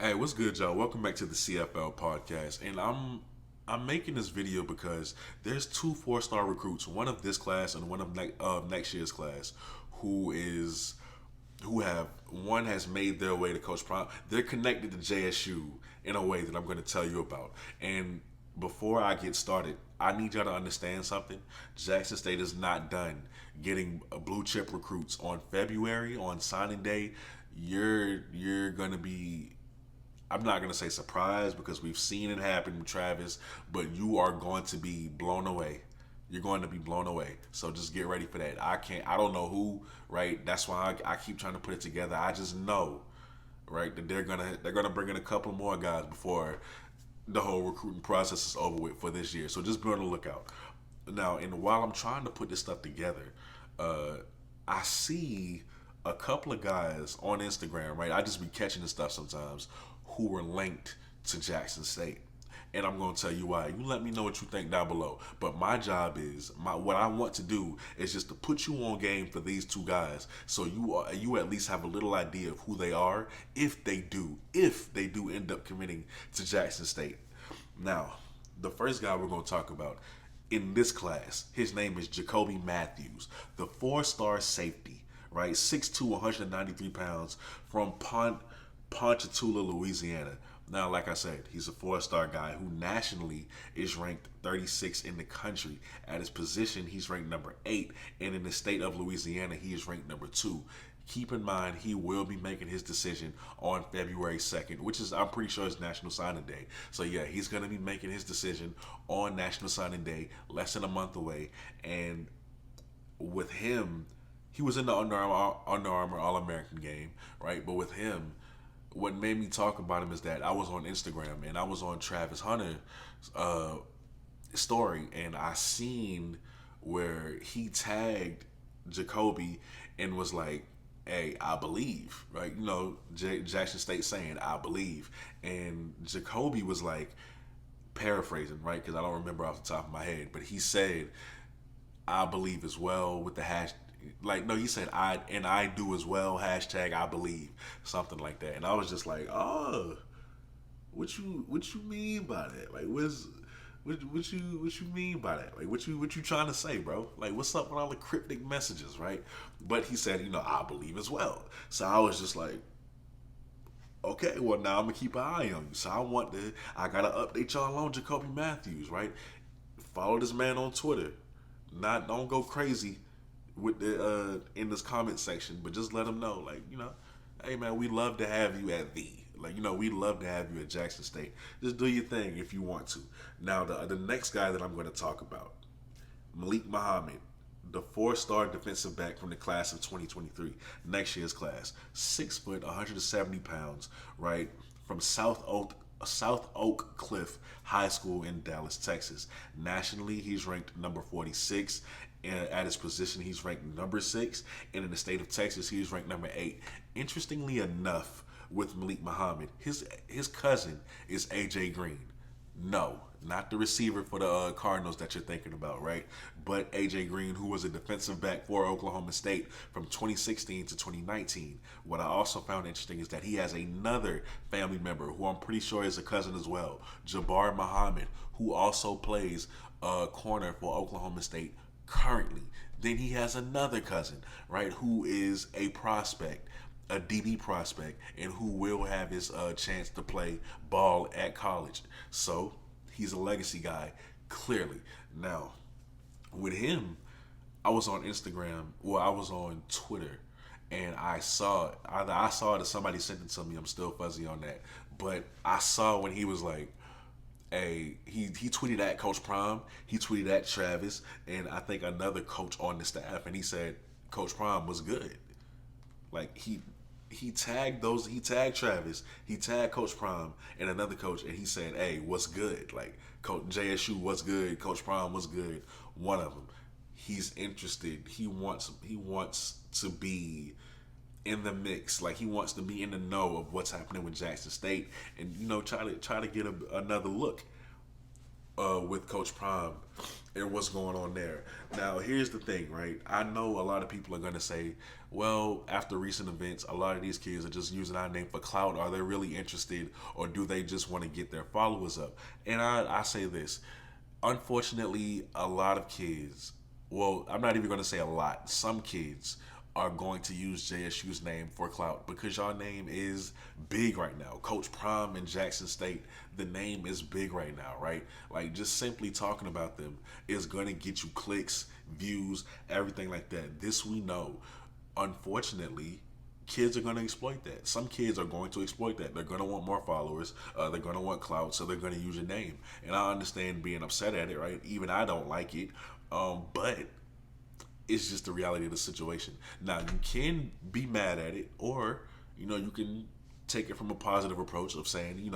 Hey, what's good, y'all? Welcome back to the CFL podcast. And I'm making this video because there's two four-star recruits, one of this class and one of next year's class, who is who have one has made their way to Coach Prime. They're connected to JSU in a way that I'm going to tell you about. And before I get started, I need y'all to understand something. Jackson State is not done getting blue chip recruits on February on signing day. You're gonna be, I'm not gonna say surprised because we've seen it happen with Travis, but you are going to be blown away. You're going to be blown away. So just get ready for that. I don't know who, right? That's why I keep trying to put it together. I just know, right, that they're gonna bring in a couple more guys before the whole recruiting process is over with for this year. So just be on the lookout. Now, and while I'm trying to put this stuff together, uh, I see a couple of guys on Instagram, right? I just be catching this stuff sometimes who were linked to Jackson State. And I'm gonna tell you why. You let me know what you think down below. But my job is what I want to do is just to put you on game for these two guys, so you at least have a little idea of who they are if they do end up committing to Jackson State. Now, the first guy we're gonna talk about in this class, his name is Jacoby Matthews, the four-star safety, right? 6'2", 193 pounds from Ponchatoula, Louisiana. Now, like I said, he's a four-star guy who nationally is ranked 36 in the country. At his position, he's ranked number 8, and in the state of Louisiana, he is ranked number 2. Keep in mind, he will be making his decision on February 2nd, which is, I'm pretty sure, is National Signing Day. So yeah, he's going to be making his decision on National Signing Day, less than a month away. And with him, he was in the Under Armour All-American game, right? But with him, what made me talk about him is that I was on Instagram and I was on Travis Hunter's story, and I seen where he tagged Jacoby and was like, "Hey, I believe," right? You know, Jackson State saying, "I believe," and Jacoby was like, paraphrasing, right? Because I don't remember off the top of my head, but he said, "I believe as well," with the hash. Like, no, he said I do as well, hashtag I believe, something like that. And I was just like, oh, what you mean by that? Like, what you mean by that? Like, what you trying to say, bro? Like, what's up with all the cryptic messages, right? But he said, I believe as well. So I was just like, okay, well, now I'm gonna keep an eye on you. So I gotta update y'all on Jacoby Matthews, right? Follow this man on Twitter. Don't go crazy with the in this comment section, but just let him know, like, hey man, we love to have you at we love to have you at Jackson State. Just do your thing if you want to. Now, the next guy that I'm going to talk about, Malik Mohammed, the four-star defensive back from the class of 2023, next year's class, 6 foot, 170 pounds, right, from South Oak Cliff High School in Dallas, Texas. Nationally, he's ranked number 46. And at his position, he's ranked number 6. And in the state of Texas, he's ranked number 8. Interestingly enough, with Malik Mohammed, his cousin is A.J. Green. No, not the receiver for the Cardinals that you're thinking about, right? But A.J. Green, who was a defensive back for Oklahoma State from 2016 to 2019. What I also found interesting is that he has another family member who I'm pretty sure is a cousin as well, Jabbar Muhammad, who also plays corner for Oklahoma State currently. Then he has another cousin, right, who is a prospect, a DB prospect, and who will have his chance to play ball at college. So he's a legacy guy, clearly. Now, with him, I was on Instagram, I was on Twitter, and I saw either I saw it or somebody sent it to me. I'm still fuzzy on that, but I saw when he was like, he tweeted at Coach Prime, he tweeted at Travis, and I think another coach on the staff, and he said Coach Prime was good. Like, he tagged Travis, he tagged Coach Prime and another coach, and he said, "Hey, what's good?" Like, Coach JSU, what's good? Coach Prime, what's good? One of them. He's interested. He wants to be in the mix. Like, he wants to be in the know of what's happening with Jackson State, and try to get another look. with Coach Prime and what's going on there. Now, here's the thing, right? I know a lot of people are going to say, well, after recent events, a lot of these kids are just using our name for clout. Are they really interested, or do they just want to get their followers up? And I say this. Unfortunately, a lot of kids, well, I'm not even going to say a lot, some kids are going to use JSU's name for clout because your name is big right now. Coach Prime in Jackson State, the name is big right now, right? Like, just simply talking about them is going to get you clicks, views, everything like that. This we know. Unfortunately, kids are going to exploit that. Some kids are going to exploit that. They're going to want more followers. They're going to want clout, so they're going to use your name. And I understand being upset at it, right? Even I don't like it. But it's just the reality of the situation. Now, you can be mad at it, or, you can take it from a positive approach of saying,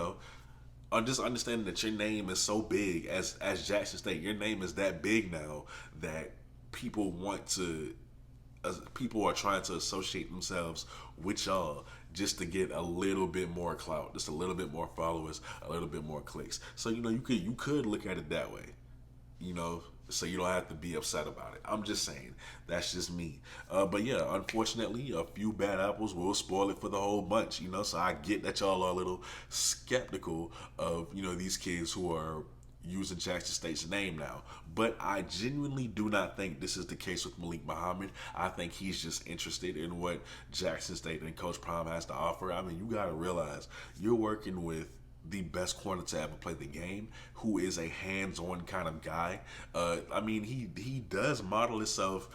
just understanding that your name is so big as Jackson State. Your name is that big now that people want to people are trying to associate themselves with y'all just to get a little bit more clout, just a little bit more followers, a little bit more clicks. So you could look at it that way, so you don't have to be upset about it. I'm just saying, that's just me. But yeah, unfortunately, a few bad apples will spoil it for the whole bunch. So I get that y'all are a little skeptical of these kids who are using Jackson State's name now. But I genuinely do not think this is the case with Malik Mohammed. I think he's just interested in what Jackson State and Coach Prime has to offer. I mean, you got to realize you're working with the best corner to ever play the game, who is a hands-on kind of guy. I mean, he does model himself.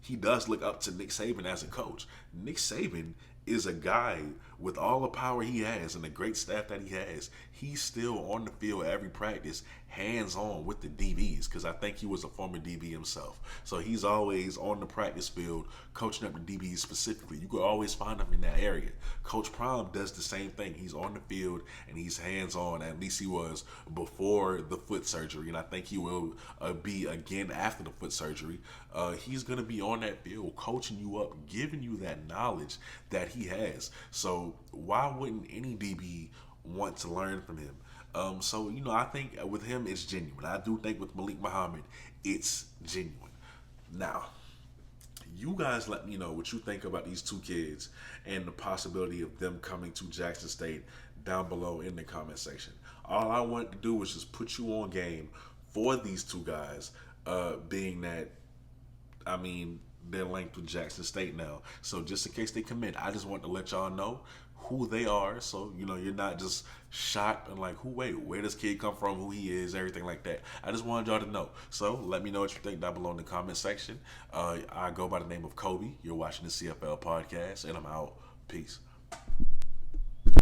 He does look up to Nick Saban as a coach. Nick Saban is a guy with all the power he has and the great staff that he has. He's still on the field every practice, hands-on with the DBs, because I think he was a former DB himself. So he's always on the practice field coaching up the DBs specifically. You could always find him in that area. Coach Prime does the same thing. He's on the field and he's hands-on. At least he was before the foot surgery, and I think he will be again after the foot surgery. He's going to be on that field coaching you up, giving you that knowledge that he has. So why wouldn't any DB want to learn from him? So I think with him it's genuine. I do think with Malik Mohammed it's genuine. Now, you guys let me know what you think about these two kids and the possibility of them coming to Jackson State down below in the comment section. All I want to do is just put you on game for these two guys, being that, I mean, they're linked with Jackson State now. So just in case they commit, I just want to let y'all know who they are, so you're not just shocked and like, where does kid come from, who he is, everything like that. I just wanted y'all to know. So let me know what you think down below in the comment section. I go by the name of Kobe. You're watching the CFL podcast, and I'm out. Peace.